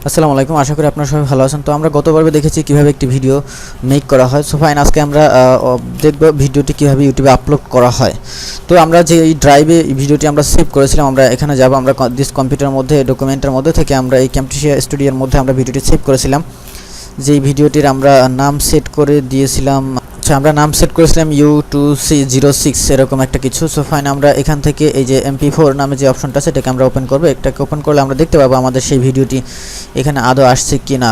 আসসালামু আলাইকুম, আশা করি আপনারা সবাই ভালো আছেন। তো আমরা গতবারে দেখেছি কিভাবে একটি ভিডিও মেক করা হয়। সো ফাইন, আজকে আমরা দেখব ভিডিওটি কিভাবে ইউটিউবে আপলোড করা হয়। তো আমরা যে এই ড্রাইভে ভিডিওটি আমরা সেভ করেছিলাম, আমরা এখানে যাব, আমরা দিস কম্পিউটারের মধ্যে ডকুমেন্টের মধ্যে থেকে আমরা এই ক্যামটেসিয়া স্টুডিওর মধ্যে আমরা ভিডিওটি সেভ করেছিলাম। যেই ভিডিওটির আমরা নাম সেট করে দিয়েছিলাম, আমরা নাম সেট করেছিলাম U2C06 এরকম একটা কিছু। সো ফাইন, আমরা এখান থেকে এই যে MP4 নামে যে অপশনটা আছে এটাকে আমরা ওপেন করব। এটাকে ওপেন করলে আমরা দেখতে পাবো আমাদের সেই ভিডিওটি এখানে আদৌ আসছে কি না।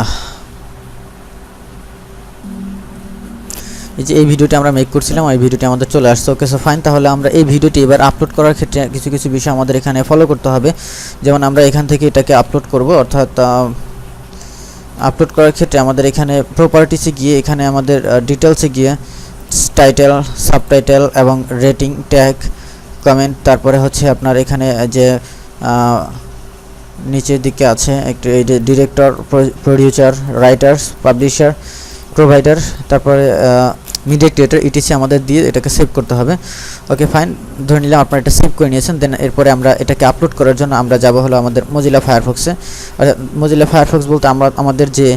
এই যে এই ভিডিওটি আমরা মেক করছিলাম, এই ভিডিওটি আমাদের চলে আসছে। ওকে, সো ফাইন, তাহলে আমরা এই ভিডিওটি এবার আপলোড করার ক্ষেত্রে কিছু কিছু বিষয় আমাদের এখানে ফলো করতে হবে। যেমন আমরা এখান থেকে এটাকে আপলোড করব, অর্থাৎ আপলোড করার ক্ষেত্রে আমাদের এখানে প্রপার্টিসে গিয়ে এখানে আমাদের ডিটেলসে গিয়ে টাইটেল, সাবটাইটেল এবং রেটিং, ট্যাগ, কমেন্ট, তারপরে হচ্ছে আপনার এখানে যে নিচের দিকে আছে একটু এই যে director, producer, writers, publisher, provider, তারপরে মিডিয়া ক্রিয়েটর, ইটিসি আমাদের দিয়ে এটাকে সেভ করতে হবে। ওকে ফাইন, ধরে নিলাম আপনারা এটা সেভ করে নিয়েছেন। দেন এরপরে আমরা এটাকে আপলোড করার জন্য আমরা যাব হলো আমাদের মজিলা ফায়ারফক্সে। অর্থাৎ মজিলা ফায়ারফক্স বলতে আমরা আমাদের যে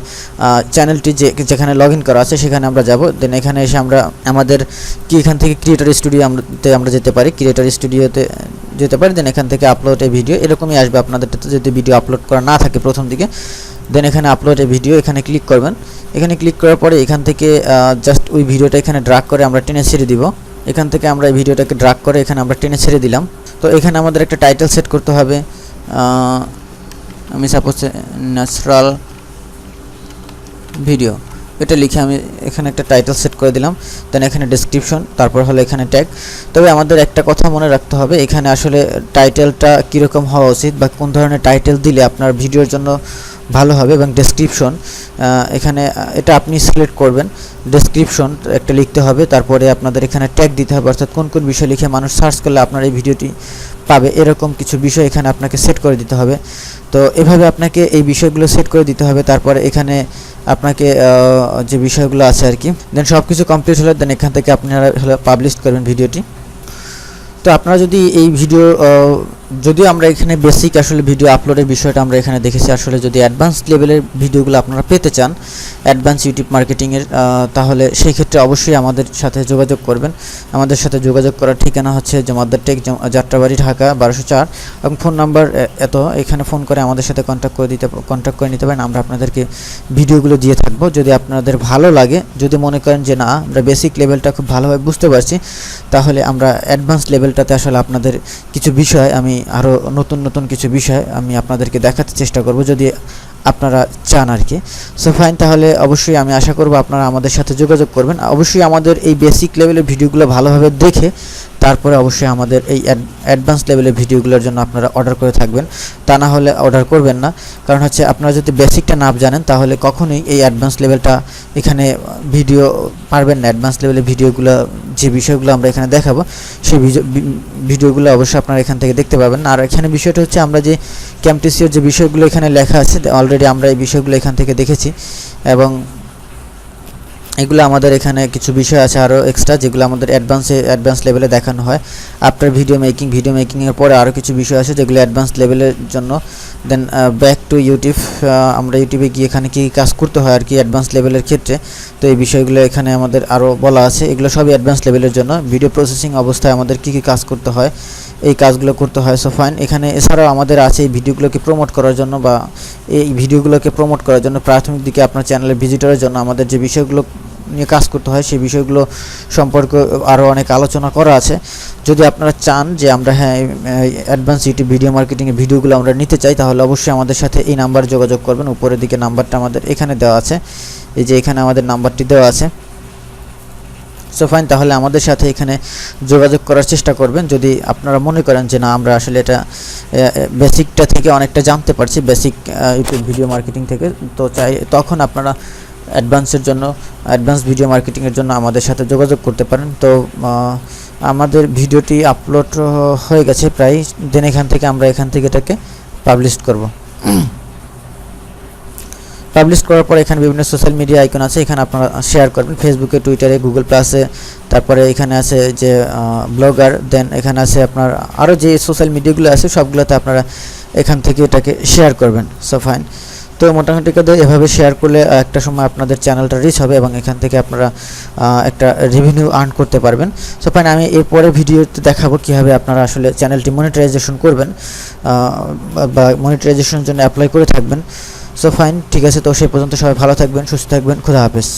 চ্যানেলটি যেখানে লগ ইন করা আছে সেখানে আমরা যাব। দেন এখানে এসে আমরা আমাদের এখান থেকে ক্রিয়েটর স্টুডিও আমরা যেতে পারি, ক্রিয়েটর স্টুডিওতে যেতে পারি। দেন এখান থেকে আপলোড এ ভিডিও এরকমই আসবে আপনাদেরটাতে যদি ভিডিও আপলোড করা না থাকে প্রথম দিকে। দেন এখানে আপলোড এ ভিডিও এখানে ক্লিক করবেন। এখানে ক্লিক করার পরে এখান থেকে জাস্ট ওই ভিডিওটা এখানে ড্রাগ করে আমরা টেনে ছেড়ে দিব। এখান থেকে আমরা এই ভিডিওটাকে ড্রাগ করে এখানে আমরা টেনে ছেড়ে দিলাম। তো এখানে আমাদের একটা টাইটেল সেট করতে হবে। আমি সাপোজ ন্যাচারাল ভিডিও এটা লিখে আমি এখানে একটা টাইটেল সেট করে দিলাম। দেন এখানে ডেসক্রিপশন, তারপর হলো এখানে ট্যাগ। তবে আমাদের একটা কথা মনে রাখতে হবে, এখানে আসলে টাইটেলটা কীরকম হওয়া উচিত বা কোন ধরনের টাইটেল দিলে আপনার ভিডিওর জন্য ভালো হবে, এবং ডেসক্রিপশন এখানে এটা আপনি সিলেক্ট করবেন। ডেসক্রিপশন একটা লিখতে হবে, তারপরে আপনাদের এখানে ট্যাগ দিতে হবে, অর্থাৎ কোন কোন বিষয় লিখে মানুষ সার্চ করলে আপনার এই ভিডিওটি পাবে, এরকম কিছু বিষয় এখানে আপনাকে সেট করে দিতে হবে। তো এভাবে আপনাকে এই বিষয়গুলো সেট করে দিতে হবে। তারপরে এখানে আপনাকে যে বিষয়গুলো আছে আর কি, দেন সব কিছু কমপ্লিট হলে দেন এখান থেকে আপনারা পাবলিশ করবেন ভিডিওটি। তো আপনারা যদি এই ভিডিও যদিও আমরা এখানে বেসিক আসলে ভিডিও আপলোডের বিষয়টা আমরা এখানে দেখেছি, আসলে যদি অ্যাডভান্স লেভেলের ভিডিওগুলো আপনারা পেতে চান অ্যাডভান্স ইউটিউব মার্কেটিংয়ের, তাহলে সেই ক্ষেত্রে অবশ্যই আমাদের সাথে যোগাযোগ করবেন। আমাদের সাথে যোগাযোগ করার ঠিকানা হচ্ছে জমাদ্দার টেক, যাত্রাবাড়ি, ঢাকা 1204, এবং ফোন নাম্বার এখানে ফোন করে আমাদের সাথে কন্ট্যাক্ট করে নিতে পারেন। আমরা আপনাদেরকে ভিডিওগুলো দিয়ে থাকবো। যদি আপনাদের ভালো লাগে, যদি মনে করেন যে না আমরা বেসিক লেভেলটা খুব ভালোভাবে বুঝতে পারছি, তাহলে আমরা অ্যাডভান্স লেভেলটাতে আসলে আপনাদের কিছু বিষয় আমি আরও নতুন কিছু বিষয় আমি আপনাদেরকে দেখাতে চেষ্টা করব যদি আপনারা চান আর কি। সো ফাইন, তাহলে অবশ্যই আমি আশা করব আপনারা আমাদের সাথে যোগাযোগ করবেন। অবশ্যই আমাদের এই বেসিক লেভেলের ভিডিওগুলো ভালোভাবে দেখে তারপরে অবশ্যই আমাদের এই অ্যাডভান্স লেভেলের ভিডিওগুলোর জন্য আপনারা অর্ডার করে থাকবেন। তা না হলে অর্ডার করবেন না, কারণ হচ্ছে আপনারা যদি বেসিকটা না জানেন তাহলে কখনোই এই অ্যাডভান্স লেভেলটা এখানে ভিডিও পারবেন না। অ্যাডভান্স লেভেলের ভিডিওগুলো যে বিষয়গুলো আমরা এখানে দেখাবো সেই ভিডিওগুলো অবশ্যই আপনারা এখান থেকে দেখতে পাবেন। আর এখানে বিষয়টা হচ্ছে আমরা যে ক্যামটেসিয়ার যে বিষয়গুলো এখানে লেখা আছে অলরেডি আমরা এই বিষয়গুলো এখান থেকে দেখেছি, এবং এগুলো আমাদের এখানে কিছু বিষয় আছে আরও এক্সট্রা যেগুলো আমাদের অ্যাডভান্স লেভেলে দেখানো হয়। আফটার ভিডিও মেকিংয়ের পরে আরও কিছু বিষয় আছে যেগুলো অ্যাডভান্স লেভেলের জন্য। দেন ব্যাক টু ইউটিউব, আমরা ইউটিউবে গিয়ে এখানে কী কাজ করতে হয় আর কি অ্যাডভান্স লেভেলের ক্ষেত্রে। তো এই বিষয়গুলো এখানে আমাদের আরও বলা আছে, এগুলো সবই অ্যাডভান্স লেভেলের জন্য। ভিডিও প্রসেসিং অবস্থায় আমাদের কী কাজ করতে হয়, এই কাজগুলো করতে হয়। সো ফাইন, এখানে এছাড়াও আমাদের আছে এই ভিডিওগুলোকে প্রমোট করার জন্য বা এই ভিডিওগুলোকে প্রমোট করার জন্য প্রাথমিক দিকে আপনার চ্যানেলের ভিজিটরের জন্য আমাদের যে বিষয়গুলো নিয়ে কাজ করতে হয় সেই বিষয়গুলো সম্পর্কে আরও অনেক আলোচনা করা আছে। যদি আপনারা চান যে আমরা অ্যাডভান্স ইউটিউব ভিডিও মার্কেটিংয়ের ভিডিওগুলো আমরা নিতে চাই, তাহলে অবশ্যই আমাদের সাথে এই নাম্বারে যোগাযোগ করবেন। উপরের দিকে নাম্বারটা আমাদের এখানে দেওয়া আছে, এই যে এখানে আমাদের নাম্বারটি দেওয়া আছে। সো ফাইন, তাহলে আমাদের সাথে এখানে যোগাযোগ করার চেষ্টা করবেন যদি আপনারা মনে করেন যে না আমরা আসলে এটা বেসিকটা থেকে অনেকটা জানতে পারছি, বেসিক ইউটিউব ভিডিও মার্কেটিং থেকে। তো তখন আপনারা অ্যাডভান্স ভিডিও মার্কেটিংয়ের জন্য আমাদের সাথে যোগাযোগ করতে পারেন। তো আমাদের ভিডিওটি আপলোড হয়ে গেছে প্রায়। দেন এখান থেকে আমরা এটাকে পাবলিশ করব। পাবলিশ করার পর এখানে বিভিন্ন সোশ্যাল মিডিয়া আইকন আছে, এখানে আপনারা শেয়ার করবেন ফেসবুকে, টুইটারে, গুগল প্লাসে, তারপরে এখানে আছে যে ব্লগার, দেন এখানে আছে আপনার আরও যে সোশ্যাল মিডিয়াগুলো আছে সবগুলোতে আপনারা এখান থেকে এটাকে শেয়ার করবেন। সো ফাইন, তো মোটামুটি কথা এভাবে শেয়ার করলে একটা সময় আপনাদের চ্যানেলটা রিচ হবে এবং এখান থেকে আপনারা একটা রেভিনিউ আর্ন করতে পারবেন। সো ফাইন, আমি এরপরে ভিডিওতে দেখাবো কীভাবে আপনারা আসলে চ্যানেলটি মনিটাইজেশন করবেন বা মনিটাইজেশনের জন্য অ্যাপ্লাই করে থাকবেন। সো ফাইন, ঠিক আছে। তো সেই পর্যন্ত সবাই ভালো থাকবেন, সুস্থ থাকবেন, খোদা হাফেজ।